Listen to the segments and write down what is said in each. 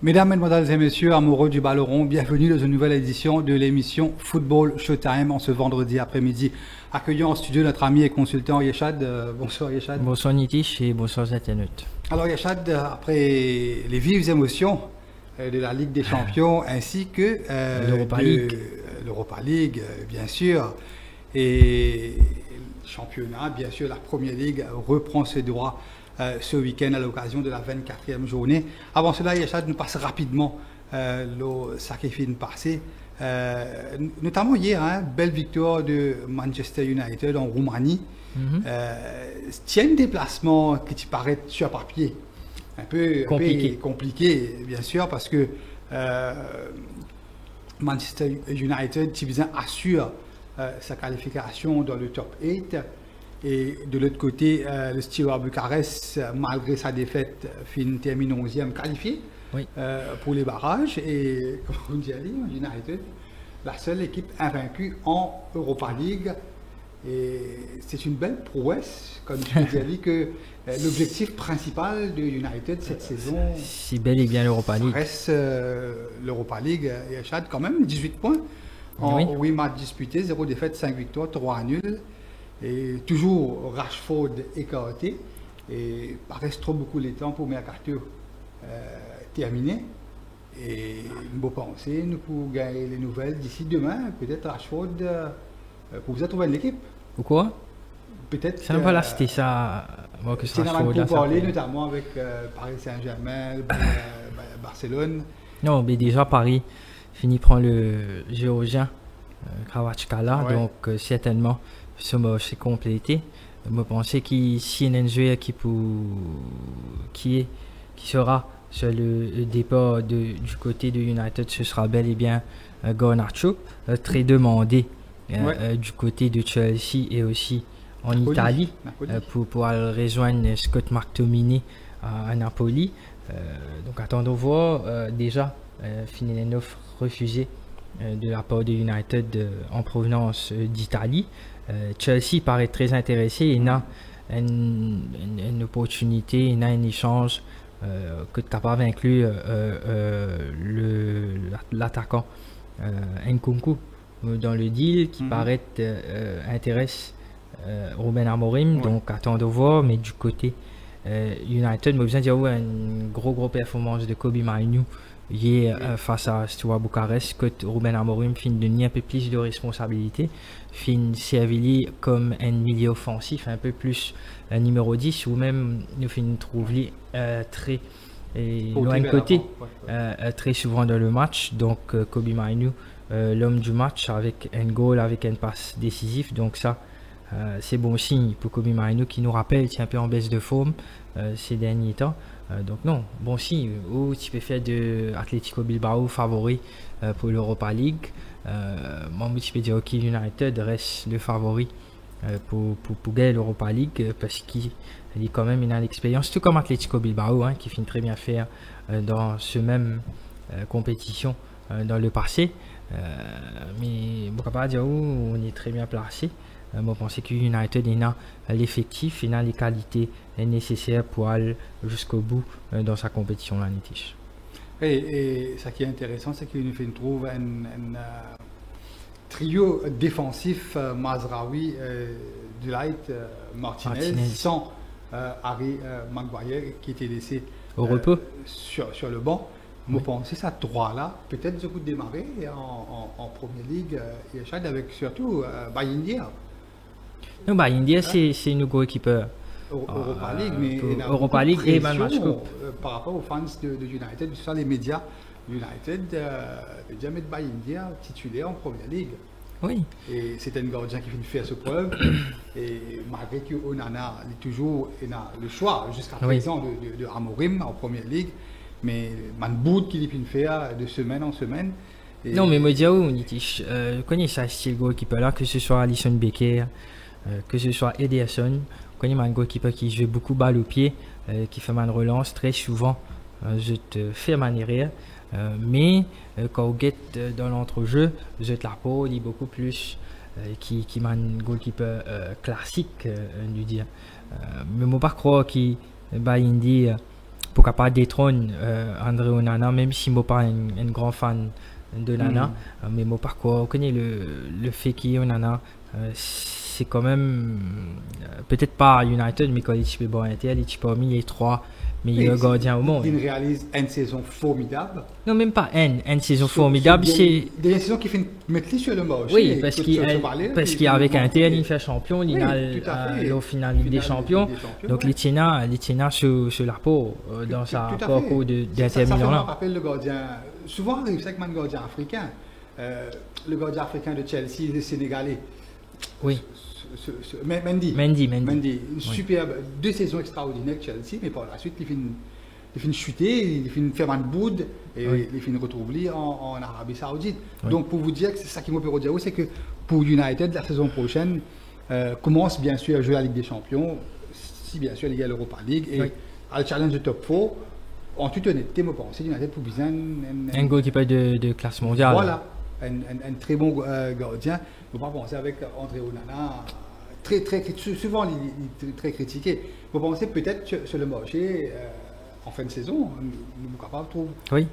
Mesdames, Mesdemoiselles et Messieurs, amoureux du ballon rond, bienvenue dans une nouvelle édition de l'émission Football Showtime en ce vendredi après-midi. Accueillons en studio notre ami et consultant Yeshad. Bonsoir Yeshad. Bonsoir Nitish et bonsoir internautes. Alors Yeshad, après les vives émotions de la Ligue des Champions ainsi que l'Europa League, bien sûr, et le championnat, bien sûr, la Première Ligue reprend ses droits ce week-end à l'occasion de la 24e journée. Avant cela, Yeshad nous passe rapidement le sacrifice passé. Notamment hier, belle victoire de Manchester United en Roumanie. Tiens, un déplacement qui paraît sur papier un peu compliqué, bien sûr, parce que Manchester United assure sa qualification dans le top 8. Et de l'autre côté, le Steaua Bucarest, malgré sa défaite, termine 11e qualifié pour les barrages. Et comme vous dit, United, la seule équipe invaincue en Europa League. Et c'est une belle prouesse, comme tu dis, que l'objectif principal de United cette saison, c'est bel et bien l'Europa League. Reste l'Europa League. Et Chad, quand même, 18 points en 8 matchs disputés, 0 défaite, 5 victoires, 3 nuls. Et toujours Rashford écarté. Et il reste trop beaucoup de temps pour Mercato terminer. Et nous pouvons penser, nous pouvons gagner les nouvelles d'ici demain. Peut-être Rashford pour vous trouver l'équipe. Pourquoi? Peut-être. Ça ne va pas c'était ça. Moi que c'est normal pour parler, notamment avec Paris Saint-Germain, Barcelone. Non, mais déjà Paris finit prendre le Géorgien Kvaratskhelia, donc certainement. C'est complété. Je pense que si un joueur qui sera sur le départ du côté de United, ce sera bel et bien Garnacho, très demandé du côté de Chelsea et aussi en Italie pour pouvoir rejoindre Scott McTominay à Napoli. Donc attendons voir déjà finir une offre refusée de la part de United en provenance d'Italie. Chelsea paraît très intéressé et n'a une opportunité, il a un échange que tu n'as pas inclus l'attaquant Nkunku dans le deal qui paraît intéresse Ruben Amorim. Donc attendons de voir, mais du côté United, moi besoin de dire une gros performance de Kobbie Mainoo face à Steaua Bucarest, que Ruben Amorim finit de nier un peu plus de responsabilité, finit servir comme un milieu offensif un peu plus numéro 10, ou même nous finit trouver très loin de côté très souvent dans le match. Donc Kobbie Mainoo, l'homme du match avec un goal, avec une passe décisive, donc ça c'est bon signe pour Kobbie Mainoo qui nous rappelle qu'il est un peu en baisse de forme ces derniers temps. Donc non, bon signe. Ou tu peux faire de Atlético Bilbao favori pour l'Europa League. Moi, tu peux dire que United reste le favori pour gagner l'Europa League parce qu'il est quand même une expérience, tout comme Atlético Bilbao qui finit très bien faire dans ce même compétition dans le passé. Mais on ne peut pas dire où on est très bien placé. Je pense que United a l'effectif, il a les qualités nécessaires pour aller jusqu'au bout dans sa compétition là, Nitish. Et ce qui est intéressant, c'est qu'il nous trouve un trio défensif Mazraoui, Delight, Martinez, sans Harry Maguire qui était laissé au repos sur le banc. Je pense que ça droit-là, peut-être je peux démarrer en Première Ligue avec surtout Bayindia. Non, India, c'est une grosse équipe Europa League, mais Europa League et Match Cup. Par rapport aux fans de United, sur les médias, United déjà mettre India titulaire en Première Ligue. Oui. Et c'est un gardien qui vient de faire ce preuve. Et malgré qu'on a toujours le choix jusqu'à présent de Amorim en Première Ligue, mais Manboud qui vient de faire de semaine en semaine. Et non, mais moi, Nitish, je connais ça, style goalkeeper là, que ce soit Alisson Becker, que ce soit Ederson. Je connais un goalkeeper qui joue beaucoup balle au pied, qui fait mal relance très souvent. Je te fais manière, mais quand on guette dans l'entrejeu, je te la peau, il est beaucoup plus qui m'a un goalkeeper classique, lui dire. Mais moi pas croire qu'il Indy pour capable détrôner André Onana, même si moi pas un grand fan de Nana, mais moi par quoi on connaît le fait qu'il y ait Onana, c'est quand même peut-être pas United, mais quand il est bon Inter, il est parmi les 3 meilleurs gardiens au monde. Il réalise une saison formidable. Non, même pas une saison formidable, c'est des saisons qui fait mettre sur le marché. Oui, parce qu'avec Inter, il fait champion, il a au final Ligue des Champions. Donc il tient sur la peau dans sa parcours d'Inter Milan. Ça me rappelle le gardien. Souvent, il c'est que un gardien africain. Le gardien africain de Chelsea, le Sénégalais. Oui. Mendy. Oui. Superbe. 2 saisons extraordinaires de Chelsea, mais par la suite, il finit chuter, il finit faire un boud et il finit retrouver en Arabie Saoudite. Oui. Donc, pour vous dire que c'est ça qui m'a perdu, c'est que pour United, la saison prochaine commence bien sûr à jouer la Ligue des Champions, si bien sûr il y a l'Europa League et à le challenge de top 4. En toute honnêteté, je pense que United pour besoin un goalkeeper de classe mondiale. Voilà, un très bon gardien. Je ne pas penser avec André Onana, souvent il est très critiqué. Je pense peut-être sur le marché, en fin de saison, nous sommes capables de trouver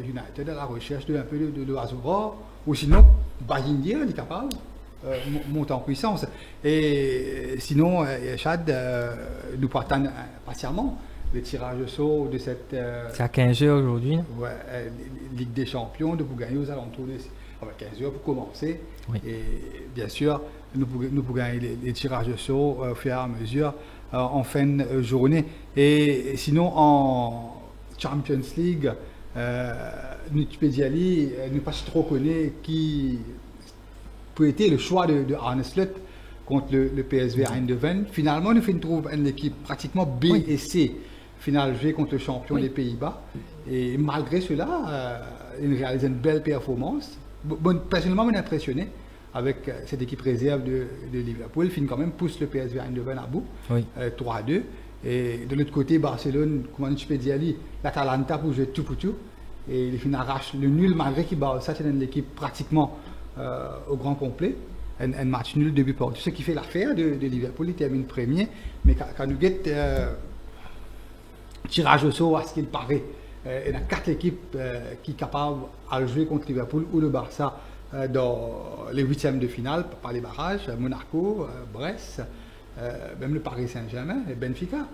United à la recherche un peu de Azura, ou sinon, Bayindir, il est capable de monter en puissance. Et sinon, Chad, nous attendons patiemment le tirage au sort de cette. C'est à 15h aujourd'hui. Ouais, Ligue des Champions, de vous gagner aux alentours de 15h pour commencer. Oui. Et bien sûr, nous pouvons gagner les tirages au sort au fur et à mesure en fin de journée. Et sinon, en Champions League, nous ne pas trop connaître qui peut être le choix de Arne Slot contre le PSV Eindhoven. Finalement, nous trouvons une équipe pratiquement B et C. Final joué contre le champion des Pays-Bas. Et malgré cela, il réalise une belle performance. Personnellement, je suis impressionné avec cette équipe réserve de Liverpool. Il quand même pousse le PSV Eindhoven à bout, 3-2. Et de l'autre côté, Barcelone, comme je peux dire, l'Atalanta pour jouer tout pour tout. Et il arrache le nul malgré qu'il bat ça, c'est une équipe pratiquement au grand complet. Un match nul de but partout. Ce qui fait l'affaire de Liverpool, il termine premier. Mais quand nous guette tirage au sort à ce qu'il paraît, il y a 4 équipes qui sont capables de jouer contre Liverpool ou le Barça dans les 8e de finale, par les barrages, Monaco, Brest, même le Paris Saint-Germain et Benfica.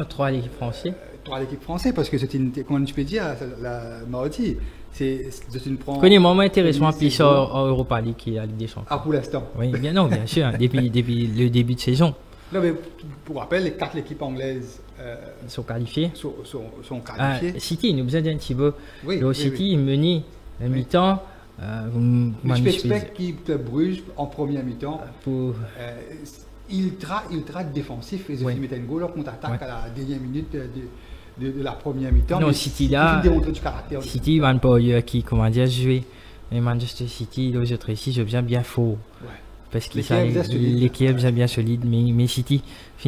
3 l'équipe française. 3 l'équipe française, parce que c'est une, comment tu peux dire, la Marodi, c'est une prend. Connais moi intéressant plus en Europa League qui est la Ligue des Champions. Ah, pour l'instant. Oui, bien non, bien sûr, depuis le début de saison. Non, mais pour rappel, les 4 équipes anglaises sont qualifiées. Sont qualifiées. City, nous besoin d'un petit peu. Oui, City, mené à mi-temps. Mais je expecte qu'il te Bruges en première mi-temps. Il traite défensif et ils mettent un goal en contre-attaque à la dernière minute de la première mi-temps. Non, City là, City va pas qui comment dire jouer. Mais Manchester City, les autres ici, je viens bien faux. Parce que l'équipe est bien solide, mais City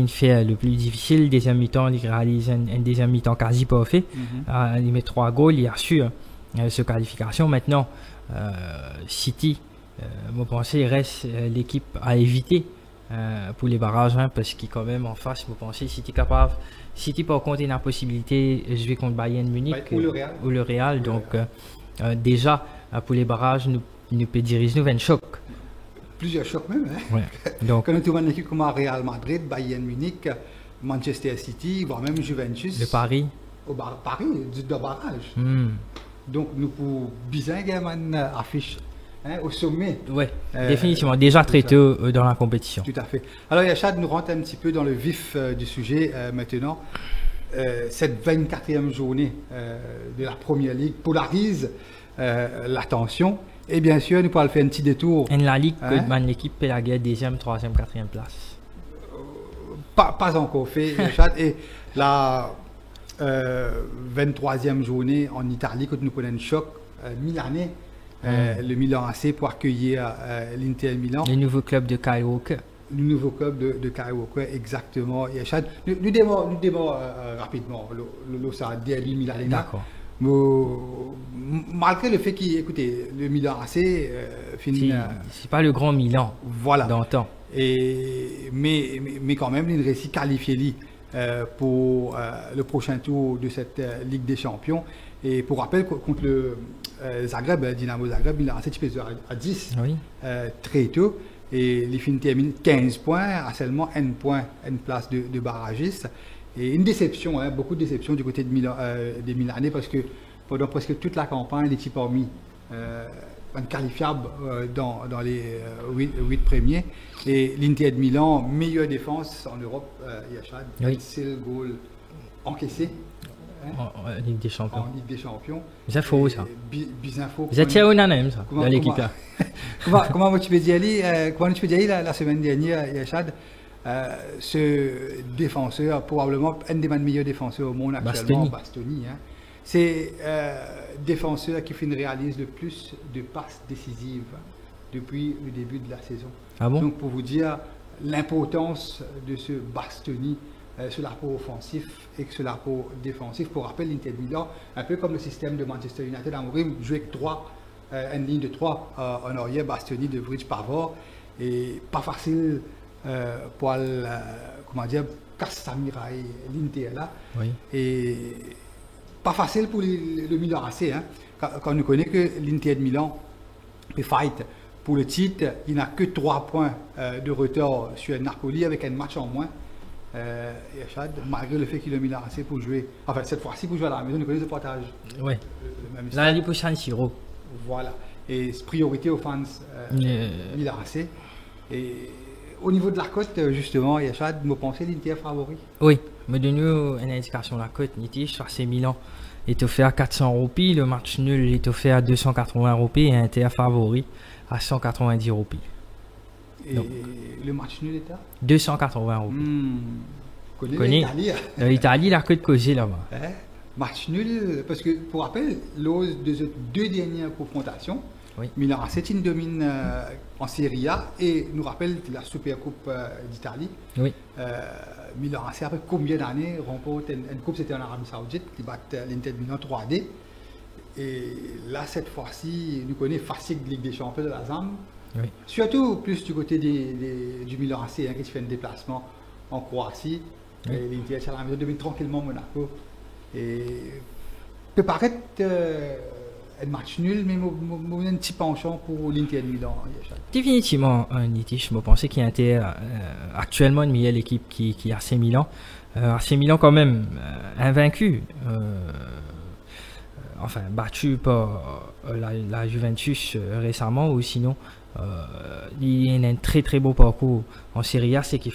fait le plus difficile. Deuxième mi-temps, il réalise un deuxième mi-temps quasi pas fait. Il met 3 goals, il a reçu ce qualification. Maintenant, City, moi pense, reste l'équipe à éviter pour les barrages, parce qu'il quand même en face, vous pensez, City par contre, il a la possibilité de jouer contre Bayern Munich ou le Real. Donc déjà, pour les barrages, nous peut diriger nous un choc. Plusieurs chocs même. Ouais. Donc, quand on a une équipe comme Real Madrid, Bayern Munich, Manchester City, voire même Juventus. Le Paris. Paris, de barrage. Donc nous pouvons bien une affiche au sommet. Oui, définitivement. Déjà très tôt dans la compétition. Tout à fait. Alors Yachad nous rentre un petit peu dans le vif du sujet maintenant. Cette 24e journée de la Première Ligue polarise l'attention. Et bien sûr, nous pourrons faire un petit détour. Et la Ligue, l'équipe peut la gagner 2e, 3e, 4e place. Pas encore fait, Yachad. Et la 23e journée en Italie, quand nous prenons un choc milanais. Le Milan AC pour accueillir l'Inter Milan. Le nouveau club de Kyle Walker. Le nouveau club de Kyle Walker, exactement. Nous démarrons rapidement. Ça a derby milanais. D'accord. Malgré le fait qu'écoutez, le Milan AC finit. C'est pas le grand Milan. Voilà. D'antan. Mais quand même, il réussit à qualifier pour le prochain tour de cette Ligue des Champions. Et pour rappel, contre le Zagreb, Dynamo Zagreb, il a lancé à 10 très tôt. Et les fins terminent 15 points, à seulement 1 point, une place de barragiste. Et une déception, beaucoup de déception du côté des Milanais, parce que pendant presque toute la campagne, l'équipe a mis qualifiable dans les 8 premiers. Et l'Inter de Milan, meilleure défense en Europe, Yachad, c'est le goal encaissé. En Ligue des Champions. En Ligue des Champions. C'est faux, ça. Bisinfo. Vous étiez unanime, ça, dans l'équipe là. Comment tu peux dire la semaine dernière, Yachad, ce défenseur, probablement un des meilleurs défenseurs au monde actuellement, Bastoni. C'est défenseur qui réalise le plus de passes décisives depuis le début de la saison. Ah bon? Donc pour vous dire l'importance de ce Bastoni sur l'apport offensif et sur l'apport défensif. Pour rappel, l'Inter de Milan, un peu comme le système de Manchester United, Amorim jouait avec une ligne de 3 en arrière, Bastoni, De Vrij, Pavard, et pas facile pour Castamira et l'Inter là. Oui. Et pas facile pour le Milan AC, quand on connaît que l'Inter de Milan peut fight pour le titre, il n'a que 3 points de retard sur Napoli avec un match en moins. Malgré le fait qu'il a mis la AC pour jouer, enfin cette fois-ci pour jouer à la maison, nous connaissons ce partage. Oui. Là, il peut San Siro. Voilà. Et priorité aux fans Milan AC. Et au niveau de la cote, justement, Yachad, vous pensez l'Inter favori? Oui, me donne une indication la cote. Sur AC Milan est offert à 400 roupies, le match nul est offert à 280 roupies et Inter favori à 190 roupies. Et donc, le match nul est à 280 roupies. Connais l'Italie. L'Italie, la cote causée là-bas. Match nul, parce que pour rappel, lors de ces 2 dernières confrontations, Milan AC domine en Serie A et nous rappelle la Super Coupe d'Italie. Oui. Milan AC, après combien d'années, remporte une coupe, c'était en Arabie Saoudite, qui bat l'Inter de Milan 3D. Et là, cette fois-ci, nous connaissons facile de Ligue des Champions de la ZAM. Oui. Surtout plus du côté du Milan AC, qui se fait un déplacement en Croatie. Oui. Et l'Inter à la maison domine tranquillement Monaco. Et peut paraître un match nul, mais un petit penchant pour l'Inter de Milan. Définitivement un litige. Je pensais qu'il y a actuellement une meilleure équipe qui est AC Milan. AC Milan quand même invaincu. Enfin battu par la Juventus récemment, ou sinon il y a un très très beau parcours en Serie A, c'est qu'il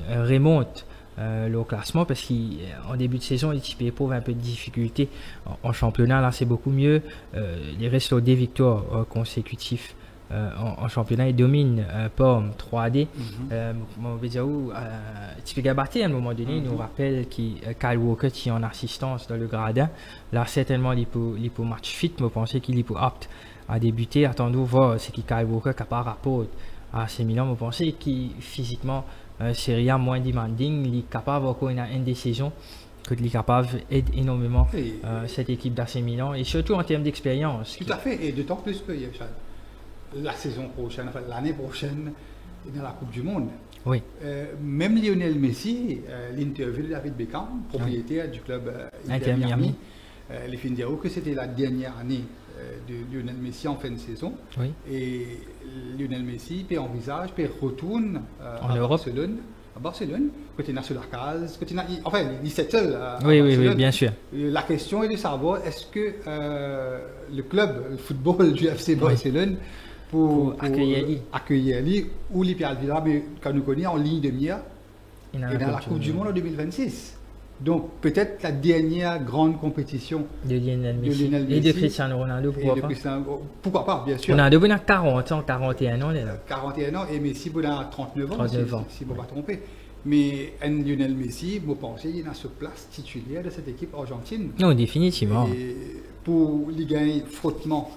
remonte le classement, parce qu'en début de saison l'équipe éprouve un peu de difficulté en championnat. Là c'est beaucoup mieux, il reste aux 2 victoires consécutives en championnat, il domine Pomme 3D. Petit Gabaté à un moment donné nous rappelle Kyle Walker qui est en assistance dans le gradin. Là certainement il peut match fit, mais pensez qu'il est apte à débuter. Attendons voir ce qui Kyle Walker qui a pas rapport à AC Milan. Vous pensez qu'il physiquement Serie A moins demanding, il est capable encore une des saisons que il est capable aide énormément cette équipe d'AC Milan, et surtout en termes d'expérience. Tout à fait, et d'autant plus que la saison prochaine, enfin l'année prochaine, il est dans la Coupe du Monde. Oui. Même Lionel Messi, l'interview de David Beckham, propriétaire du club Inter Miami, les fins dire que c'était la dernière année de Lionel Messi en fin de saison. Oui. Et Lionel Messi envisage, retourne en Europe. À Barcelone, côté national case, enfin il s'est seul. Oui, bien sûr. La question est de savoir est-ce que le club, le football du FC Barcelone, pour accueillir lui, ou l'Ipia Villa, mais quand nous connaissons en ligne de mire, et dans la Coupe du Monde en 2026. Donc peut-être la dernière grande compétition de Lionel Messi et de Cristiano Ronaldo, pourquoi pas, bien sûr. Ronaldo a 40 ans, 41 ans. 41 ans, et Messi a 39 ans, si je ne me pas tromper. Mais Lionel Messi, vous pensez, il a ce place titulaire de cette équipe argentine. Non, définitivement. Et pour les gains frottement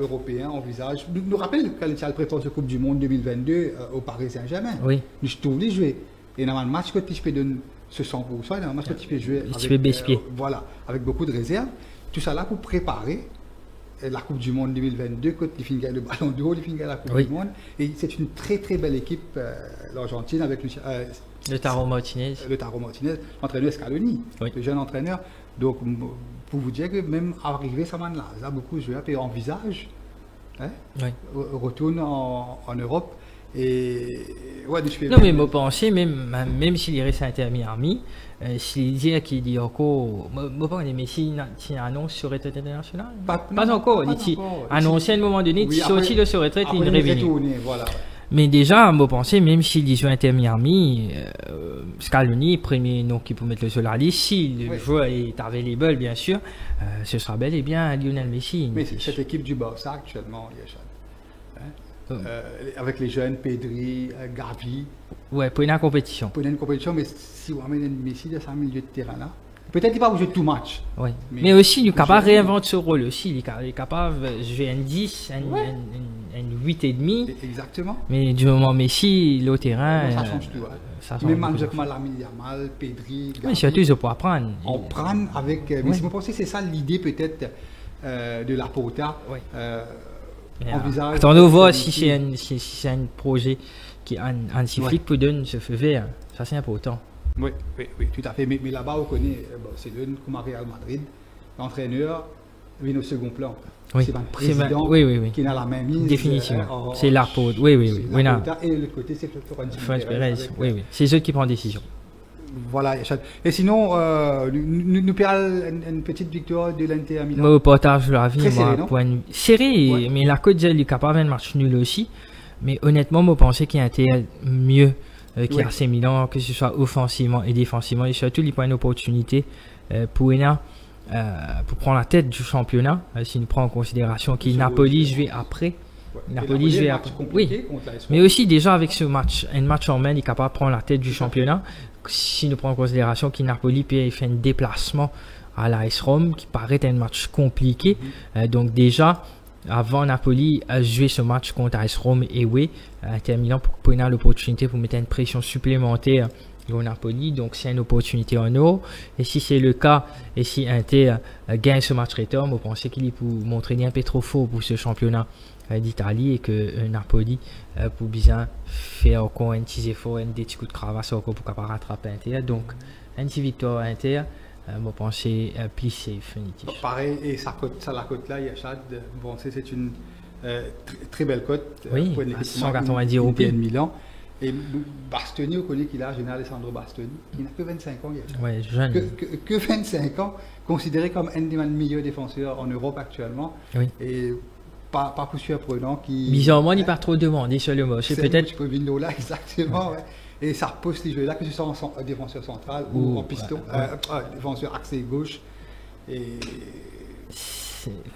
européen, envisage. Nous rappelle quand il prépare cette Coupe du Monde 2022 au Paris Saint-Germain. Oui. Je trouve les jouer. Et dans le match que tu peux donner ce 100%, dans le match que tu peux jouer avec beaucoup de réserves. Tout ça là pour préparer la Coupe du Monde 2022, quand il finit le ballon d'or, il finit la Coupe du Monde. Et c'est une très très belle équipe, l'Argentine, avec Le Taro Martinez. Le Taro Martinez, l'entraîneur Scaloni, Oui. le jeune entraîneur. Donc, pour vous dire que même arrivé ça là, là beaucoup de joueurs envisagent, hein, Oui. retournent en Europe. Et ouais, non, mais moi pensais, même s'il reste à Inter Miami, s'il dit qu'il dit encore, moi pas mais s'il annonce sur retraite internationale, pas encore. Il annoncé à un moment donné, il sorti de sa retraite, il revient. Voilà. Mais déjà, moi pensais, même s'il dit sur Inter Miami, Scaloni, premier nom qui peut mettre le sur la liste, si le joueur est available, bien sûr, ce sera bel et bien Lionel Messi. Mais cette équipe du Barça actuellement, Yachad. Avec les jeunes, Pedri, Gavi. Ouais, pour une compétition. Pour une compétition, mais si on amène Messi dans un milieu de terrain là, peut-être qu'il ne va pas jouer tout match. Oui. Mais aussi, il est capable de réinventer ce rôle aussi. Il est capable de jouer un 10, un 8,5. Exactement. Mais du moment Messi, le terrain. Ça change tout. Ça change même Lamine Yamal, Pedri. Mais surtout, ils peuvent apprendre. On prend avec. Mais si vous pensez, c'est ça l'idée peut-être de la Porta. Oui. Envisage. On voit si c'est un projet qui anti-flic peut donner ce feu vert. Ça, c'est important. Oui, tout à fait. Mais là-bas, on connaît Barcelone comme Real Madrid. L'entraîneur vient au second plan. Oui. C'est un président qui n'a la même mise. Définitivement. C'est la Porta. Oui. Et de l'autre côté, c'est Florentino Pérez. Oui. C'est eux qui prennent décision. Voilà. Et sinon, nous perdons une petite victoire de l'Inter à Milan. Moi, au partage de la vie, serré, mais la Côte d'Ivoire est capable d'un match nul aussi. Mais honnêtement, moi, je pensais qu'il y a Inter mieux qu'AC Milan, que ce soit offensivement et défensivement. Et surtout, il y a une opportunité pour prendre la tête du championnat, si nous prenons en considération qu'il Napoli jouait après. Napoli jouait après. Oui, mais aussi déjà avec ce match, un match en main, il est capable de prendre la tête du championnat. Si nous prenons en considération qu'il Napoli peut faire un déplacement à l'AS Rome, qui paraît un match compliqué. Donc déjà, avant Napoli a joué ce match contre AS Rome et Inter Milan pour prendre l'opportunité pour mettre une pression supplémentaire au Napoli. Donc c'est une opportunité en or. Et si c'est le cas, et si Inter gagne ce match retour, on pensait qu'il peut montrer un peu trop fort pour ce championnat d'Italie et que Napoli pour bien faire encore un petit effort, un des petits coups de cravache encore pour capable rattraper Inter. Donc une petite victoire à Inter, je pense plus safe. Pareil, et la cote là, Yachad, bon, c'est une très belle cote pour une équipe 190 € de Milan. Et Bastoni, on connaît qu'il a jeune Alessandro Bastoni, il n'a que 25 ans. Jeune. Que 25 ans, considéré comme un des meilleurs défenseurs en Europe actuellement. Oui. Et pas pour surprenant qui. Bizarrement, il n'est pas trop demandé sur le match. C'est peut-être. Là, exactement. Ouais. Et ça repose les jeux là, que ce soit en défenseur central ou en piston, défenseur axé gauche.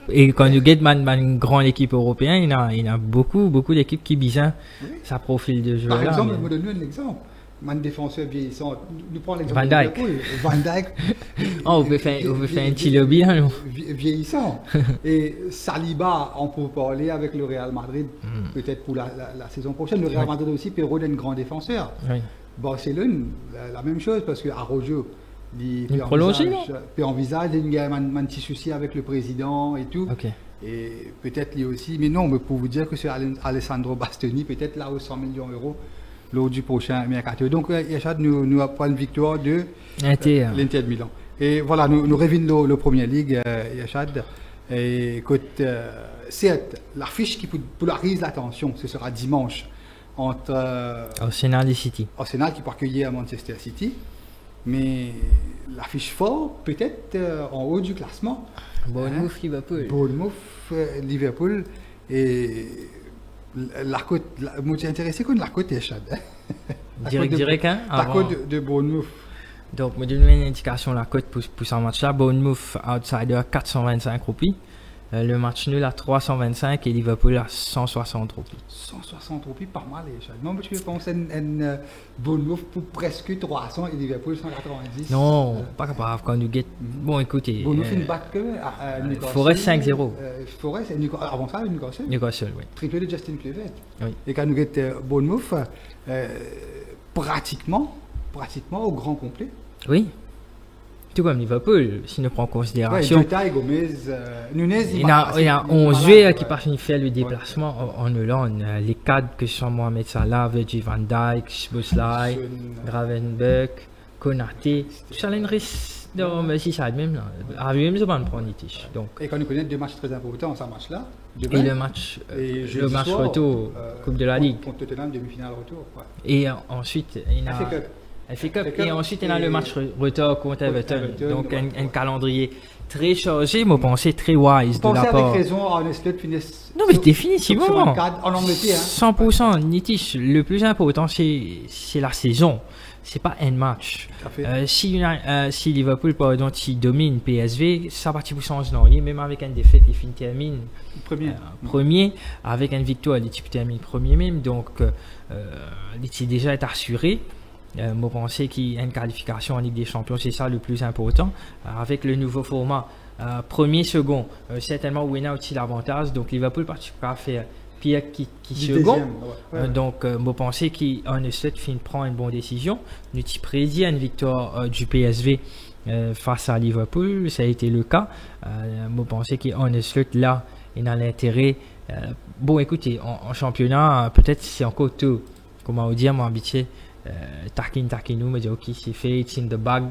Et quand nous regardons une grande équipe européenne, il y a beaucoup d'équipes qui bisent sa profil de jeu. Par exemple, je me donne un exemple. Un défenseur vieillissant, nous prenons l'exemple Van Dijk. Van Dijk. On peut faire un petit lobby. Vieillissant. Et Saliba, on peut parler avec le Real Madrid, peut-être pour la saison prochaine. Le Real Madrid aussi, Perraud est un grand défenseur. Oui. Barcelone, la même chose, parce que Arrojo, il peut envisager un petit souci avec le président et tout. Okay. Et peut-être lui aussi, mais non, mais pour vous dire que c'est Alessandro Bastoni, peut-être là aux 100 millions d'euros lors du prochain mercato. Donc, Yachad, nous avons une victoire de l'Inter de Milan. Et voilà, nous revenons le Premier League, Yachad. Et écoute, certes, l'affiche qui polarise l'attention, ce sera dimanche entre Arsenal et City. Arsenal qui peut accueillir à Manchester City. Mais l'affiche fort, peut-être en haut du classement. Bournemouth, Liverpool. Liverpool. Et la côte, moi j'ai intéressé comme la côte Yachad. Direct, hein? La côte de Bournemouth. Donc, je donne une indication la côte pour ce match-là. Bournemouth, outsider, 425 roupies. Le match nul à 325 et Liverpool à 160 roupies. 160 roupies, pas mal, Yachad. Non, mais tu penses à une Bournemouth pour presque 300 et Liverpool 190. Non, pas capable quand nous get. Bon, écoutez. Bournemouth une batte que Forest 5-0. Forest, avant ça, Newcastle. Newcastle, oui. Triplé de Justin Kluivert. Oui. Et quand nous get Bournemouth, pratiquement au grand complet. Oui. Tout comme Liverpool, si nous prenons en Ouais, considération. Jota et Gomez, Nunez, Il y a 11 joueurs qui partent faire le déplacement en Hollande. Les cadres que sont Mohamed Salah, Virgil van Dijk, Szoboszlai, Gravenberch, Konaté. Tout ça, il reste dans le 6 même là. Avec même, pas prendre Nitish. Donc. Et quand nous connaissons 2 matchs très importants, ce match-là. Et le match, le match retour, Coupe de la Ligue. Contre Tottenham, demi-finale retour. Ouais. Et ensuite, il y a. FA Cup. Et ensuite, il y a le match retour contre Everton. Donc, un calendrier très chargé, mais pensée très wise de la part. Avec raison, Arne Slot finisse. Non, mais définitivement. En Angleterre. 100% Nitish. Le plus important, c'est la saison. C'est pas un match. Si Liverpool, pardon, s'il domine PSV, ça va pour changer non. Même avec une défaite, les fins terminent premier. Avec une victoire, les types terminent premier même. Donc, c'est déjà assuré. Moi, je pense qu'il y a une qualification en Ligue des Champions, c'est ça le plus important. Avec le nouveau format, premier, second, certainement Winner aussi l'avantage. Donc, Liverpool partira à faire pire qui second. Donc, moi, je pense qu'en Slot prend une bonne décision. Nous avons prédit une victoire du PSV face à Liverpool, ça a été le cas. Moi, je pense qu'en Slot, là, il a l'intérêt. Bon, écoutez, en championnat, peut-être c'est encore tout. Comment on dit, moi, habitué. Tarkinou me dit ok, c'est fait, it's in the bag.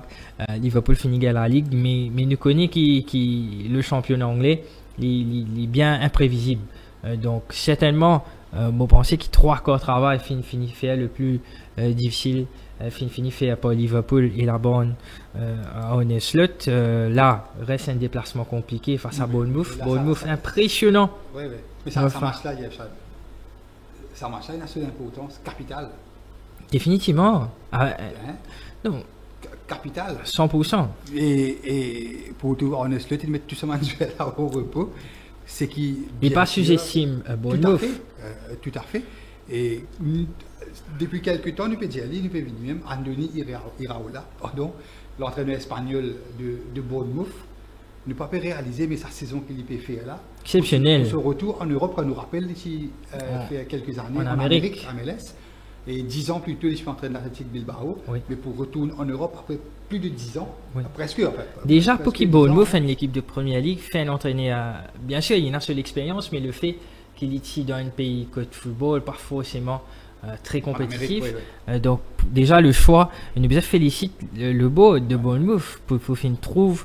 Liverpool finit la Ligue, mais nous connaissons le championnat anglais, il est bien imprévisible. Donc certainement, je pense que 3 quarts de travail finit faire le plus difficile, finit faire par Liverpool et la bonne à Arne Slot. Là reste un déplacement compliqué face à Bournemouth. Bournemouth impressionnant. Oui, oui. Mais ça marche-là, il y a ça marche-là, il a une importance capitale. Définitivement. Non. Capital. 100%. Et pour tout Arne Slot, il met tout ce manuel au repos. C'est qui. Il n'est pas sous-estime Bournemouth. Tout à fait. Et depuis quelques temps, nous peut dire, nous peut venir même Andoni Iraola, l'entraîneur espagnol de Bournemouth, ne peut pas réaliser, mais sa saison qu'il peut faire là. Exceptionnel. Son retour en Europe, on nous rappelle ici, il y a quelques années, en Amérique, à MLS. Et 10 ans plus tôt, je suis entraîneur de l'Athletic Bilbao. Oui. Mais pour retourner en Europe après plus de 10 ans, presque en fait. Déjà, pour qu'il Bournemouth fait une équipe de Première Ligue, fait un entraîneur, bien sûr, il a seule expérience, mais le fait qu'il est ici dans un pays de football, pas forcément très compétitif. Donc, déjà, le choix, nous félicite le beau de Bournemouth pour qu'il trouve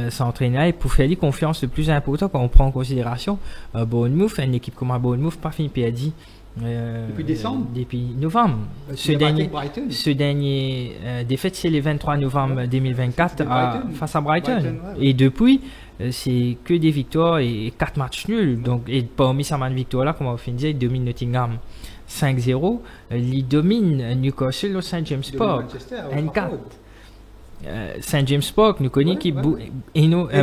son entraîneur et pour faire lui confiance le plus important quand on prend en considération Bournemouth, une équipe comme Bournemouth, pas fini perdu. Depuis décembre depuis novembre. Ce dernier défaite, c'est le 23 novembre 2024 face à Brighton. Et depuis, c'est que des victoires et 4 matchs nuls. Donc, et parmi ces victoires-là, comme on finit, il domine Nottingham 5-0. Il domine Newcastle au St. James Park 1-4. St. James Park, nous connaissons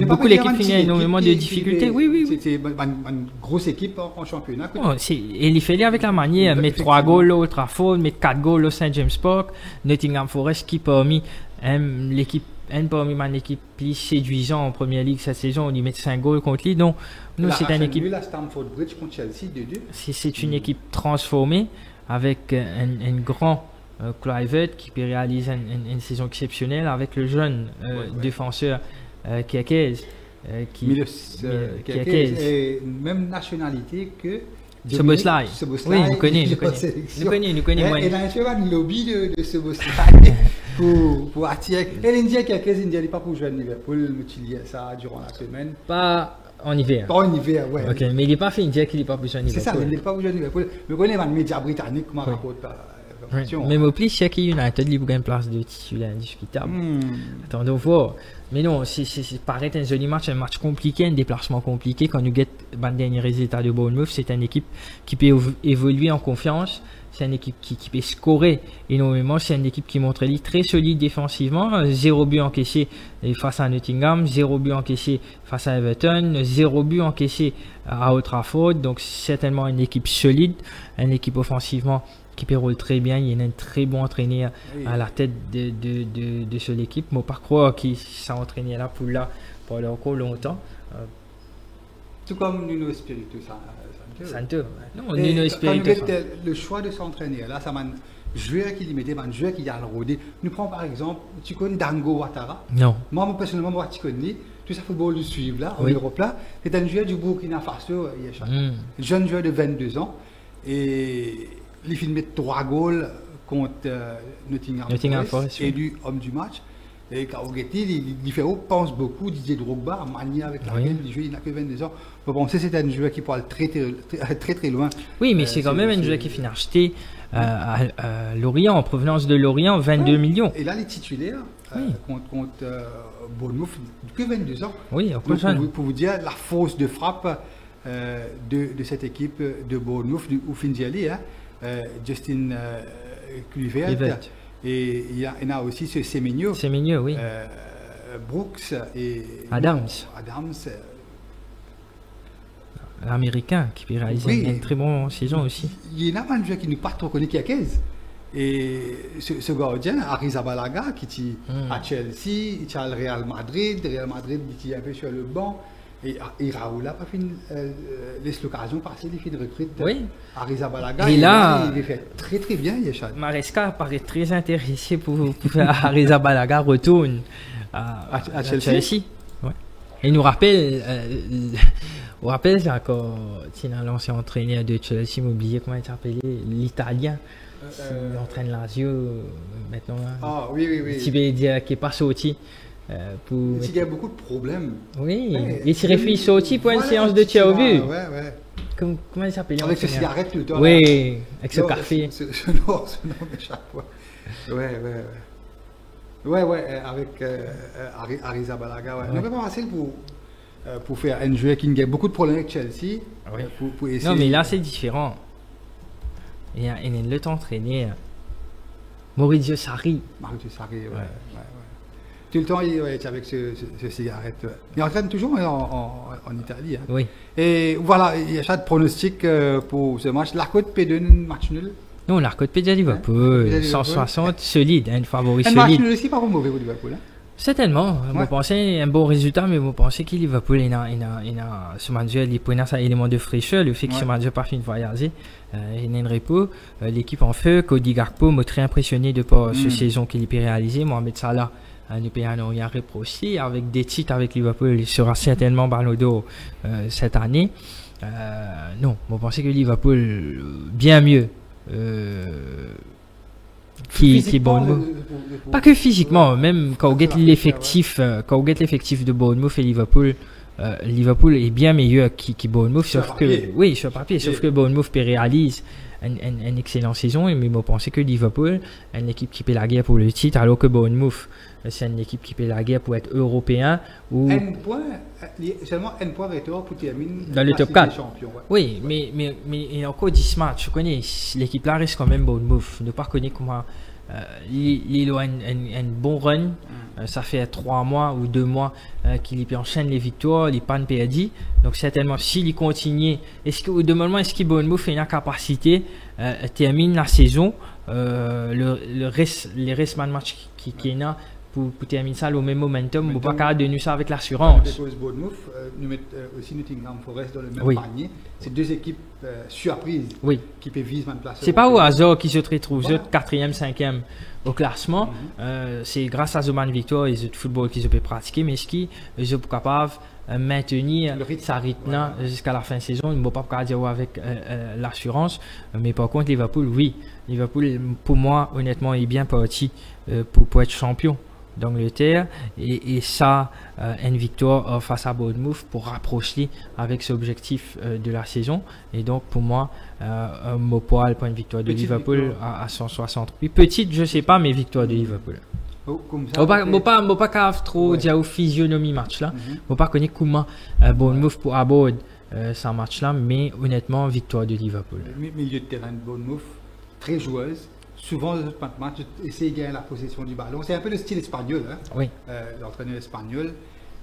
beaucoup d'équipes finissent énormément de difficultés. Oui. C'est une grosse équipe en championnat. Et il fait avec la manière, mettre 3 goals au Trafford, mettre 4 goals au St. James Park, Nottingham Forest qui parmi l'équipe, parmi mon équipe plus séduisant en première ligue cette saison, on y met 5 goals contre lui. Donc, nous, c'est une équipe. C'est une équipe transformée avec un grand. Kluivert qui peut réaliser une saison exceptionnelle avec le jeune défenseur Kekes qui est même nationalité que Szoboszlai. Oui, nous connaissons. Il a un lobby de Szoboszlai pour attirer. Et l'Indien Kekes, il n'est pas pour jouer à Liverpool, mais ça durant la semaine. Pas en hiver. Pas en hiver, oui. Ok, mais il n'est pas fait Indien qu'il n'est pas pour jouer à Liverpool. C'est ça, il n'est pas pour jouer à Liverpool. Mais on connaît les médias britanniques, comment rapporte. Mais au plus, c'est qu'il United il a une place de titulaire indiscutable. Attendons voir. Mais non, c'est paraît un joli match, un match compliqué, un déplacement compliqué. Quand nous guettons le dernier résultat de Bournemouth, c'est une équipe qui peut évoluer en confiance. C'est une équipe qui peut scorer énormément. C'est une équipe qui montre très solide défensivement. 0 but encaissé face à Nottingham, 0 but encaissé face à Everton, 0 but encaissé à Old Trafford. Donc, c'est certainement une équipe solide, une équipe offensivement qui peut rouler très bien. Il y a un très bon entraîneur à la tête de cette équipe. Moi, par croire qu'il s'est entraîné là pour encore longtemps. Tout comme Nuno Espirito Santo. Non, Nuno Espirito le choix de s'entraîner là, ça joueurs qui mettaient, un joueur qui a le rodé. Nous prenons par exemple, tu connais Dango Ouattara? Non. Moi, personnellement, moi, tu connais, tout ça football de suivre là, en Europe là, c'est un joueur du Burkina Faso, jeune joueur de 22 ans, et il filmé 3 goals contre Nottingham Forest, élu homme du match. Et Kaogeti, il fait pense beaucoup, Didier Drogba, manier avec laquelle il joue, il n'a que 22 ans. Vous pensez que c'est un joueur qui peut aller très loin. Oui, mais c'est quand même un joueur qui finit acheté à Lorient, en provenance de Lorient, 22 millions. Et là, les titulaires contre Bournemouth, que 22 ans. Oui, pour vous dire la force de frappe de cette équipe de Bournemouth, où Finjali, Justin Kluivert. Et il y en a aussi ce Semenyo. Semenyo, oui. Brooks et Adams. L'Américain qui peut réaliser une très bonne saison aussi. Il y en a un joueur qui nous pas trop connu qui a 15. Et ce gardien, Arrizabalaga, qui est à Chelsea, il est au Real Madrid qui est un peu sur le banc. Et Raoul n'a pas laisse l'occasion passer les filles de recrute. Oui. Arrizabalaga, et là, il fait très bien, Yachad. Maresca paraît très intéressé pour faire Arrizabalaga retourne à Chelsea. Ouais. Et il nous rappelle, c'est encore l'ancien entraîneur de Chelsea, j'ai oublié comment il s'appelait, l'Italien. Qui entraîne Lazio maintenant. Ah oui. Qui veut dire qu'il n'est pas sorti. Il y a beaucoup de problèmes. Oui, il s'est réfléchi sorti pour une séance de tir au but. Ouais. Comment il s'appelle? Avec ce cigarette tout le temps. Oui, avec ce café. Ce nom m'échappe. Ouais, avec Arrizabalaga. Ouais. Donc, pas facile pour faire un joueur qui a beaucoup de problèmes avec Chelsea. Oui. Pour essayer... Non, mais là, c'est différent. Il y a le temps entraîné Maurizio Sarri. Ouais. Tout le temps, il est avec ce cigarette. Il entraîne toujours en Italie. Hein. Oui. Et voilà, il y a de pronostics pour ce match. L'Arcote P2, match nul. Non, l'Arcote P2 Liverpool, 160, solide, un favori solide. Un match nul aussi, pas mauvais pour Liverpool. Hein. Certainement. Vous pensez un bon résultat, mais vous pensez que Liverpool, il a ce match, il prend un élément de fraîcheur, le fait que ce match n'a pas fini de voyager. Il y a une repos. L'équipe en feu, Cody Gakpo m'a très impressionné de par cette saison qu'il a réalisé. Mohamed Salah, nous payons rien reproché. Avec des titres avec Liverpool, il sera certainement Ballon d'Or cette année. Non, vous pensez que Liverpool, bien mieux. Qui Bournemouth. Pas que physiquement, même quand on regarde l'effectif de Bournemouth et Liverpool, Liverpool est bien meilleur qui Bournemouth, sauf que Bournemouth réalise une excellente saison, mais moi pensais que Liverpool, une équipe qui fait la guerre pour le titre, alors que Bournemouth, c'est une équipe qui fait la guerre pour être européen. Ou seulement un point retard pour terminer dans le top 4. Champion, ouais. Oui, mais il y a encore 10 matchs. Je connais l'équipe là reste quand même Bournemouth. Je ne pas connaître comment il a un bon run. Ça fait 3 mois ou 2 mois qu'il enchaîne les victoires, les pannes perdues. Donc certainement, s'il continue, est-ce qu'il Bournemouth a une capacité termine la saison, les restes de match qui est là pour terminer ça au même momentum, ou pas qu'à donner ça avec l'assurance. Bournemouth, nous mettons aussi Nottingham Forest dans le même panier. C'est 2 équipes surprises qui peuvent viser une place. C'est pas au hasard qu'ils se retrouvent 4e, 5e au classement. C'est grâce à Zoman Victor et le football qu'ils peuvent pratiquer, mais est-ce qu'ils sont capables de maintenir sa rythme jusqu'à la fin de saison? Ils ne vont pas dire avec l'assurance, mais par contre Liverpool, oui. Liverpool, pour moi, honnêtement, est bien parti pour être champion d'Angleterre, et ça, une victoire face à Bournemouth pour rapprocher avec cet objectif de la saison. Et donc pour moi, mon poil pour une victoire de Liverpool à 160. Puis petite, je sais pas, mais victoire de Liverpool. Pas cave trop dire au physionomie match là. Pas connaître comment Bournemouth pour aborder ce match là, mais honnêtement victoire de Liverpool. Milieu de terrain de Bournemouth, très joueuse. Souvent, les autres matchs, essayer de gagner la possession du ballon. C'est un peu le style espagnol, hein, oui. L'entraîneur espagnol.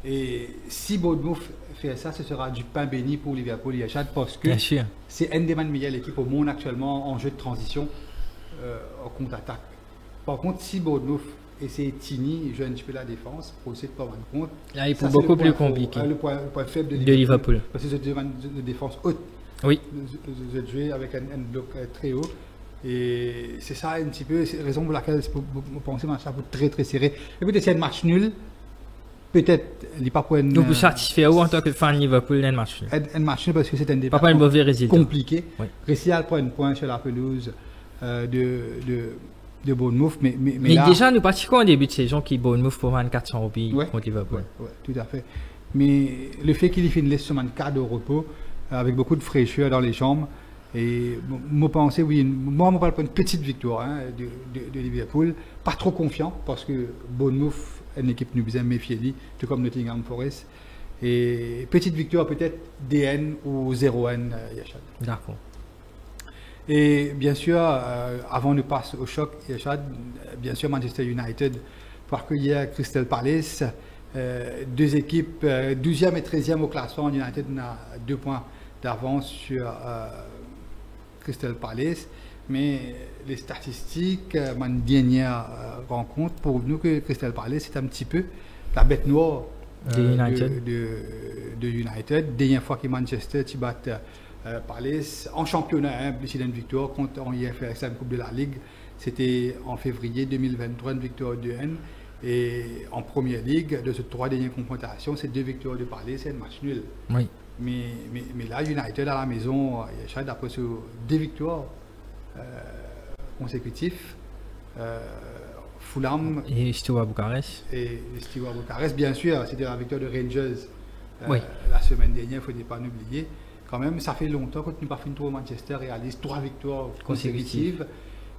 Et si Bournemouth fait ça, ce sera du pain béni pour Liverpool et Yachad, parce que c'est une des meilleures équipes au monde actuellement en jeu de transition, en contre-attaque. Par contre, si Bournemouth essaie de jouer un petit peu la défense, pour essayer de prendre en compte, là, il est beaucoup plus compliqué. Le point faible de Liverpool. Parce que c'est une défense haute. Oui. Vous êtes joué avec un bloc très haut. Et c'est ça un petit peu, c'est la raison pour laquelle je pense que ça va être très très serré. Et peut-être c'est un match nul. Peut-être, il n'est pas pour Donc, vous satisfait ou en tant que fan Liverpool, un match nul? Un match nul parce que c'est un pas un mauvais résultat. Compliqué. Oui. Récial prend un point sur la pelouse de Bournemouth. Mais là, déjà, nous pratiquons un début de saison qui Bournemouth pour 400 roupies contre Liverpool. Oui, tout à fait. Mais le fait qu'il finisse sur un quart de repos, avec beaucoup de fraîcheur dans les jambes, et moi, pensais, oui, moi, je parle pas une petite victoire de Liverpool. Pas trop confiant parce que Bournemouth, une équipe nous bien méfiée, tout comme Nottingham Forest. Et petite victoire peut-être DN ou 0N, Yachad. D'accord. Et bien sûr, avant de passer au choc, Yachad, bien sûr Manchester United pour accueillir Crystal Palace. Deux équipes, 12e et 13e au classement. United a 2 points d'avance sur Crystal Palace. Mais les statistiques, ma dernière rencontre, pour nous que Crystal Palace est un petit peu la bête noire de United. Dernière fois que Manchester bat Palace en championnat, plus d'une victoire contre en IFRSM Coupe de la Ligue. C'était en févrière 2023, une victoire 2-1. Et en Première Ligue, de ces 3 dernières confrontations, c'est 2 victoires de Palace et un match nul. Oui. Mais là, United à la maison, d'après ce 2 victoires consécutifs, Fulham et Steaua Bucarest. Et Steaua Bucarest, bien sûr, c'était la victoire de Rangers la semaine dernière, il ne faut pas l'oublier. Quand même, ça fait longtemps que nous n'avons pas fait une tour Manchester réalise 3 victoires consécutives.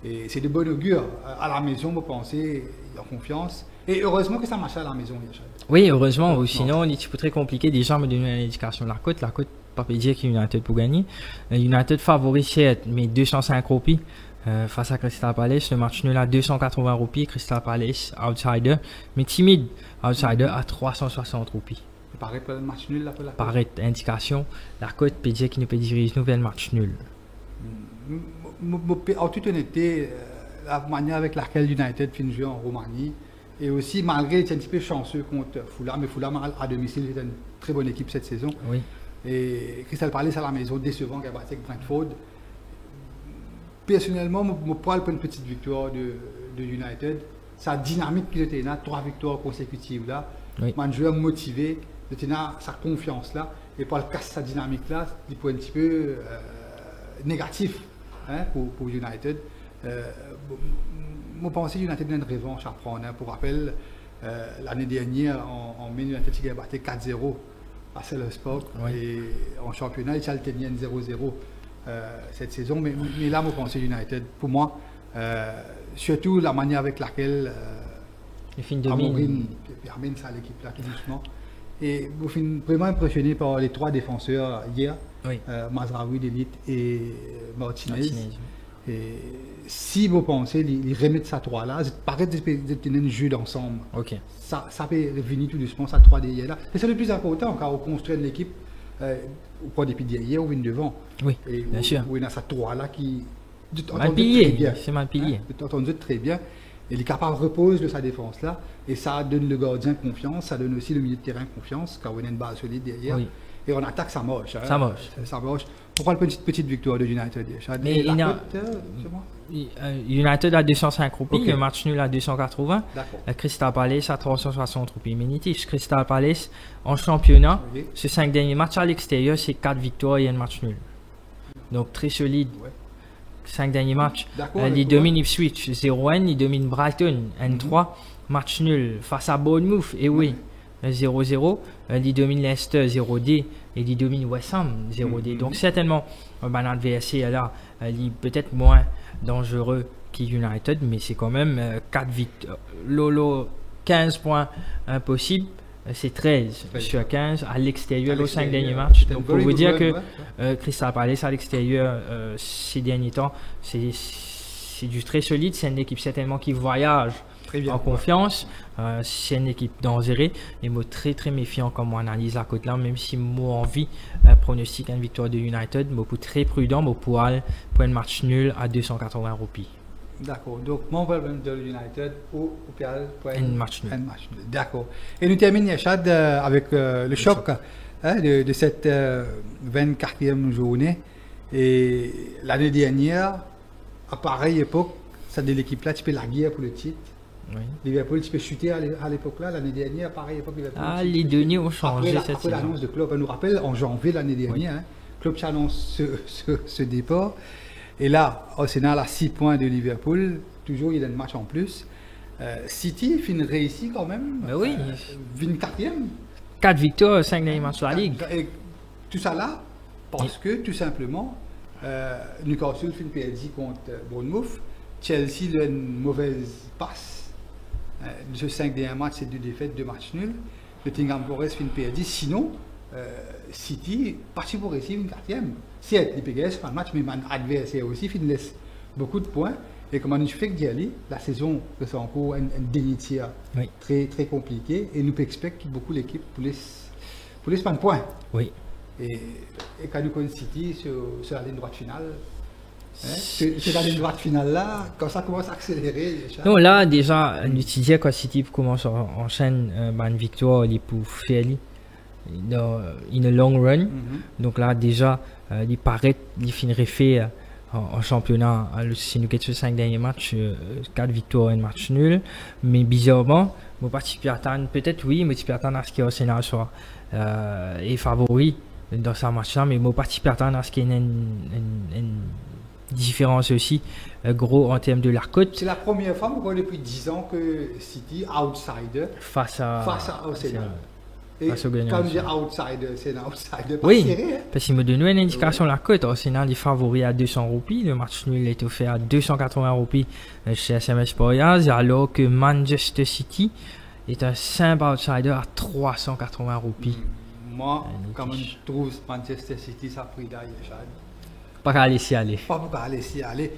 Et c'est de bon augure. À la maison, vous pensez, en confiance. Et heureusement que ça marche à la maison, Yachad. Oui, heureusement. Sinon, c'est très compliqué. Déjà, me donner une indication de la cote. La cote, pas peut dire qu'il y a United pour gagner. United favorisait, mais 205 roupies face à Crystal Palace. Le match nul à 280 roupies. Crystal Palace, outsider. Mais timide, outsider à 360 roupies. Paraît pas le match nul là pour la cote. Paraît indication. La cote peut dire qu'il ne peut diriger nouvel match nul. En toute honnêteté, la manière avec laquelle United finit jouer en Roumanie, et aussi malgré être un petit peu chanceux contre Fulham, mais Fulham à domicile est une très bonne équipe cette saison. Oui. Et Crystal Palace à la maison, décevant qui a battu avec Brentford. Personnellement, je parle pour une petite victoire de United. Sa dynamique qui était là, 3 victoires consécutives là, un joueur motivé, sa confiance là, et pour le casser sa dynamique là, il peut un petit peu négatif pour United. Je pense que United a une revanche à prendre. Pour rappel, l'année dernière, en mai, United a battu 4-0 à Selhurst et en championnat, il a tenu 0-0 cette saison. Mais là, je pense que United, pour moi, surtout la manière avec laquelle Amorim permet ça à l'équipe là, tout doucement. Et je suis vraiment impressionné par les 3 défenseurs hier, Mazraoui, Delite et Martinez. Et si vous pensez, ils remettent ça 3 là, ça paraît d'être un jeu d'ensemble. Ça peut venir tout doucement, ça 3 derrière là. Et c'est le plus important, car on construit l'équipe, on prend des pieds derrière, on vient devant. Oui, bien sûr. On a ça 3 là qui. Mal pilier, c'est mal pilier. Entendu très bien. Et il est capable de reposer de sa défense là, et ça donne le gardien confiance, ça donne aussi le milieu de terrain confiance, car on a une base solide derrière. Et on attaque, ça marche. Ça marche. Ça marche. Pourquoi une petite victoire de United? Mais United à 205 roupies, le match nul à 280. Crystal Palace à 360 roupies. Ménitif, Crystal Palace en championnat, ces 5 derniers matchs à l'extérieur, c'est 4 victoires et un match nul. Donc très solide. 5 derniers matchs. Il domine Ipswich 0-1, il domine Brighton 1-3, match nul face à Bournemouth, et 0-0. Il domine Leicester 0-D et il domine West Ham 0-D. Donc certainement un adversaire là, il est peut-être moins dangereux qu'United, mais c'est quand même 4 victoires. Lolo 15 points impossible. C'est 13 sur 15 à l'extérieur aux 5 derniers matchs. Donc pour vous dire que Crystal Palace à l'extérieur ces derniers temps, c'est du très solide. C'est une équipe certainement qui voyage en confiance. C'est une équipe dangereuse et moi très très méfiant comme on analyse la côte là, même si moi envie pronostic une victoire de United, moi très prudent, moi pour un match nul à 280 roupies. D'accord. Donc, mon problème de United au PL pour un match nul. D'accord. Et nous terminons, Yachad, avec le choc de cette 24e journée. Et l'année dernière, à pareille époque, ça de l'équipe-là, tu peux la guerre pour le titre. Oui. Liverpool, tu peux chuter à l'époque-là, l'année dernière, à pareille époque. Liverpool, Ah, les derniers ont changé cette après saison. l'annonce de Klopp, on nous rappelle en janvier l'année dernière, hein, Klopp annonce ce départ. Et là, Arsenal a 6 points de Liverpool, toujours il y a un match en plus. City finit réussi quand même. Mais oui. 24e. 4 victoires, 5 derniers matchs sur la Ligue. Et tout ça là, parce que tout simplement, Newcastle finit perdu contre Bournemouth. Chelsea a une mauvaise passe. De ce 5 derniers matchs, c'est 2 défaites, 2 matchs nuls. Nottingham Forest finit perdu. Sinon, City, parti pour réussir une 4e. Certes, les PGS font un match, mais mon adversaire aussi finit laisse beaucoup de points. Et comme on fait d'y aller, la saison c'est encore une dénitière très, très compliquée. Et nous expectons beaucoup l'équipe pour les points. Oui. Et quand nous connaissons City sur la ligne droite finale, c'est la ligne droite finale là, quand ça commence à accélérer. Non, là, déjà, on disait quand City commence à enchaîner une victoire pour faire dans une long run. Donc là, déjà, il paraît qu'il finirait fait en championnat. Si nous gagnons 5 derniers matchs, 4 victoires et un match nul. Mais bizarrement, mon parti attendre, peut-être oui, mais je attendre à ce qu'Arsenal soit est favori dans ce match-là. Mais mon parti attendre à ce qu'il y ait une différence aussi gros en termes de la cote. C'est la première fois depuis 10 ans que City outsider face à Arsenal. Et quand je dis outsider, c'est un outsider pas serré. Parce qu'il me donne une indication de la cote. Arsenal est favori à 200 roupies. Le match nul est offert à 280 roupies chez SMS Poriaz, alors que Manchester City est un simple outsider à 380 roupies. Moi, quand je trouve Manchester City, ça a pris d'ailleurs. Pas qu'à laisser aller. Pas qu'à laisser aller.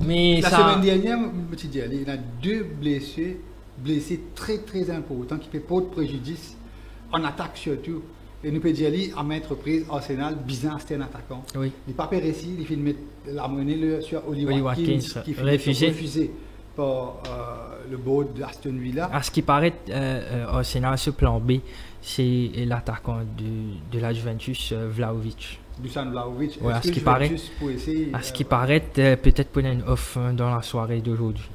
Mais la ça... semaine dernière, il y a 2 blessés très très importants qui peuvent pas de préjudice en attaque surtout. Et nous pouvons dire à maintes reprises, Arsenal, bizarre, c'était un attaquant. Oui. Il n'est pas réussi, il finit mettre la monnaie sur Oli Watkins qui finit refusé par le board d'Aston Villa. À ce qui paraît, Arsenal, ce plan B, c'est l'attaquant de la Juventus, Vlahovic. Dusan Vlahovic. Ouais, à ce qui paraît, peut-être pour une off dans la soirée d'aujourd'hui.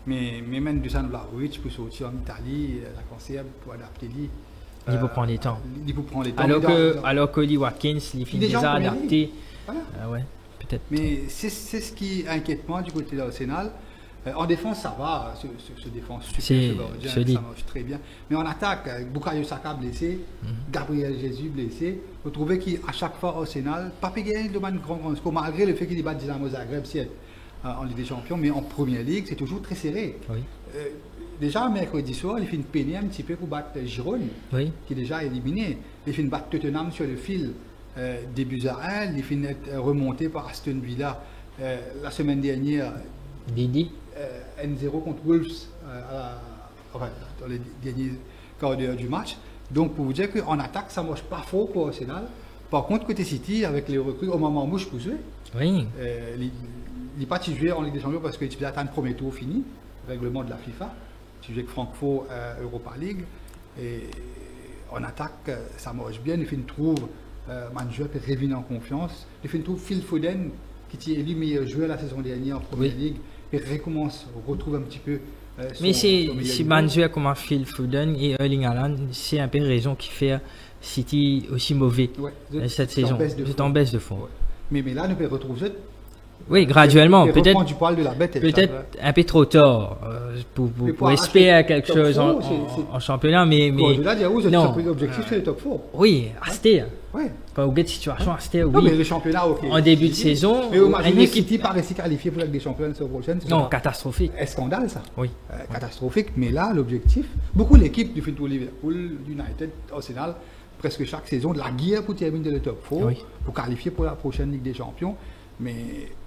Mais même Dusan Vlahovic pour sortir en Italie, la conseillère pour adapter lui. Il faut prendre les temps. Il faut prendre les temps. Alors que Oli Watkins, il finit déjà adapté. Voilà. Ouais, peut-être. Mais c'est ce qui inquiète moi du côté d'Arsenal. En défense, ça va, ce défense super, ça marche très bien. Mais en attaque, Bukayo Saka blessé, Gabriel Jesus blessé, vous trouvez qu'à chaque fois Arsenal, pas gagné de grand score, malgré le fait qu'il bat Dynamo Zagreb en Ligue des Champions, mais en Première Ligue, c'est toujours très serré. Oui. Déjà, mercredi soir, il fait une peiner un petit peu pour battre Girone, qui est déjà éliminé. Il fait une battre Tottenham sur le fil des buts à 1, il fait être remonté par Aston Villa la semaine dernière. Didi 1-0 contre Wolves dans les derniers quarts d'heure du match. Donc pour vous dire qu'en attaque, ça ne marche pas fort pour Arsenal. Par contre, côté City, avec les recrues, au moment où je peux jouer, il n'est pas joué en Ligue des Champions parce qu'il va attendre le premier tour fini, règlement de la FIFA. Tu joues avec Francfort Europa League. Et en attaque, ça marche bien. Il fait une trouve, Manjouer peut revenir en confiance. Il fait une trouve Phil Foden, qui est élu meilleur joueur la saison dernière en Première Ligue. Et retrouve un petit peu. Mais si Manjouer comme Phil Foden et Erling Haaland, c'est un peu une raison qui fait City aussi mauvais cette saison. C'est en baisse de fond. Mais là, nous pouvons retrouver. Oui, graduellement. Peut-être un peu trop tard pour espérer quelque chose en championnat. Mais l'objectif, c'est le top 4. Oui, Asté. Pas oublier de situation Asté. Oui. Mais le championnat, en début de saison. Mais imaginez City pas réussi à qualifier pour la Ligue des Champions la saison prochaine. Non, catastrophique. Un scandale, ça. Oui. Catastrophique. Mais là, l'objectif, beaucoup d'équipes du football Liverpool, United, Arsenal, presque chaque saison, de la guerre pour terminer le top 4, pour qualifier pour la prochaine Ligue des Champions. Mais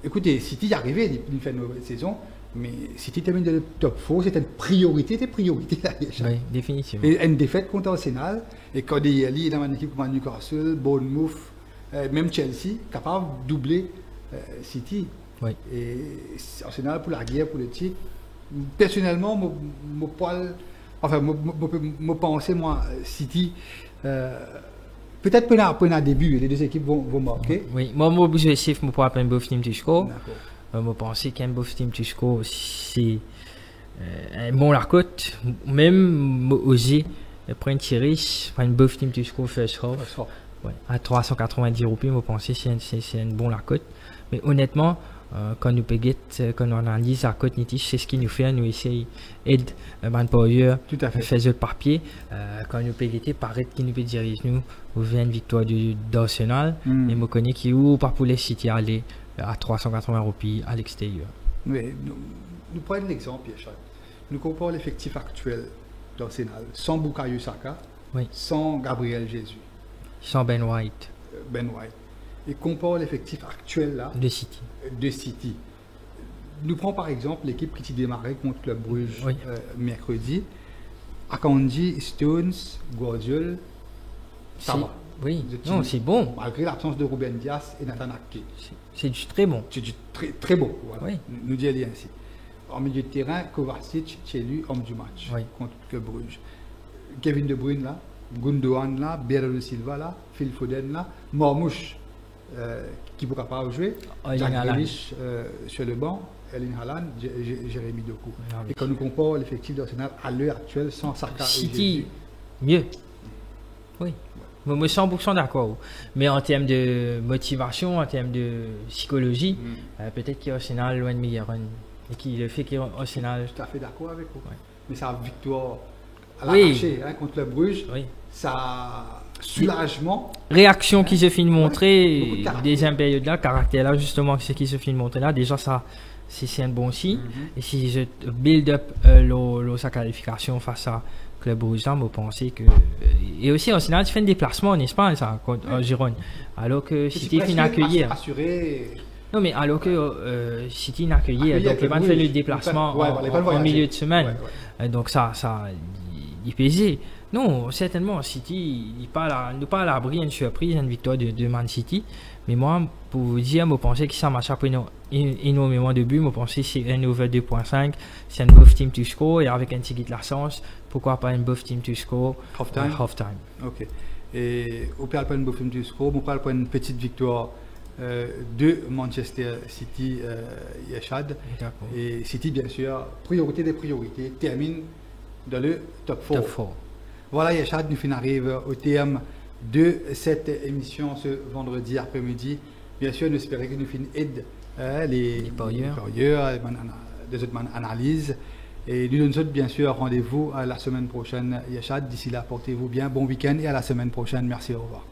écoutez, City y est arrivé, il fait une mauvaise saison, mais City termine le top 4, c'était une priorité là. Oui, définitivement. Et une défaite contre Arsenal, et quand il est dans une équipe comme Newcastle, Bournemouth, même Chelsea, capable de doubler City. Oui. Et Arsenal pour la guerre, pour le titre. Personnellement, mon pensée, moi, City. Peut-être pour un début, les deux équipes vont marquer. Oui, moi, mon objectif, je pourrais appeler un beau film du score. je pense qu'un beau team to score, c'est un bon larcote, même oser prendre Thierry, prendre un beau team to score first half. Ouais, à 390 roupies, je pense que c'est un bon larcote. Mais honnêtement, quand nous payons, quand on analyse la cote nitish, c'est ce qui nous fait, nous essayer d'aide ban power, faire le papier. Quand nous payons, paraît qu'il nous peut diriger nous vers une victoire d'Arsenal. Et je connais qui ou pas pour les City aller à 380 roupies à l'extérieur. Oui, nous prenons l'exemple, Yachad. Nous comparons l'effectif actuel d'Arsenal sans Bukayo Saka, sans Gabriel Jesus, sans Ben White. Et compare l'effectif actuel là de City. Nous prenons par exemple l'équipe qui démarrait contre Club Brugge mercredi. Akanji, Stones, Guardiola, ça va. Oui, non, c'est bon. Malgré l'absence de Ruben Dias et Nathan Ake. C'est du très bon. C'est du très bon. Voilà. Oui. Nous disons ainsi. En milieu de terrain, Kovacic, c'est lui, homme du match contre Club Brugge. Kevin De Bruyne là, Gundogan là, Bernardo Silva là, Phil Foden là, Marmouche qui ne pourra pas jouer, Jack Grealish sur le banc, Erling Haaland, Jérémy Doku. Et quand nous comparons l'effectif d'Arsenal à l'heure actuelle sans Saka City, mieux. Oui. Moi, 100% d'accord. Mais en termes de motivation, en termes de psychologie, peut-être qu'Arsenal loin de meilleur. Et qui le fait qu'Arsenal. Je suis tout à fait d'accord avec vous. Mais sa victoire à l'arraché contre le Bruges, ça soulagement. Réaction qui se fait montrer des périodes là, caractère là, justement, ce qui se fait montrer là, déjà ça. C'est un bon signe. Et si je build up sa qualification face à Club Brugge, je pensais que. Et aussi, au final, tu fais un déplacement en Espagne, ça, en Gironde. Alors que City finit accueillir. Non, mais alors que City n'a accueilli, donc les gens fait le déplacement en milieu de semaine. Donc ça, il pesait. Non, certainement, City, il n'est pas à l'abri d'une surprise, une victoire de Man City. Mais moi, pour vous dire, je pensais que ça marche après énormément de buts. Je pensais que c'est un over 2.5, c'est un buff team to score. Et avec un ticket de la chance, pourquoi pas un buff team to score half-time. Ok. Et au pire, pas un buff team to score, on parle pas une petite victoire de Manchester City, Yachad. Et City, bien sûr, priorité des priorités, termine dans le top 4. Voilà, Yachad, nous arrivons au terme de cette émission ce vendredi après-midi. Bien sûr, nous espérons que nous finissons les parieurs, des autres analyses. Et nous donnons bien sûr rendez-vous à la semaine prochaine, Yachad. D'ici là, portez-vous bien, bon week-end et à la semaine prochaine. Merci, au revoir.